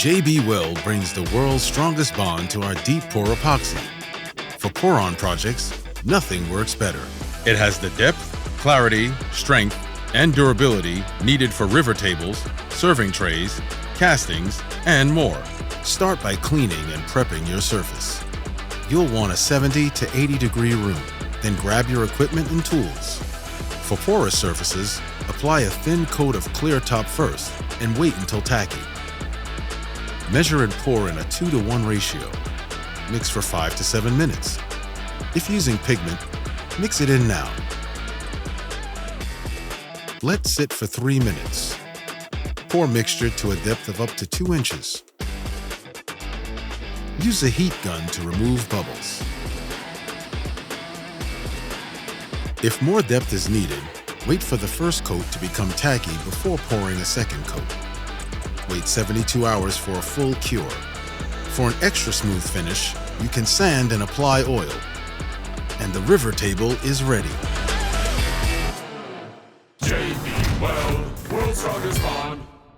JB Weld brings the world's strongest bond to our deep pour epoxy. For pour-on projects, nothing works better. It has the depth, clarity, strength, and durability needed for river tables, serving trays, castings, and more. Start by cleaning and prepping your surface. You'll want a 70 to 80 degree room, then grab your equipment and tools. For porous surfaces, apply a thin coat of clear top first and wait until tacky. Measure and pour in a 2-to-1 ratio. Mix for 5 to 7 minutes. If using pigment, mix it in now. Let sit for 3 minutes. Pour mixture to a depth of up to 2 inches. Use a heat gun to remove bubbles. If more depth is needed, wait for the first coat to become tacky before pouring a second coat. Wait 72 hours for a full cure. For an extra smooth finish, you can sand and apply oil. And the river table is ready. JB Weld, world's strongest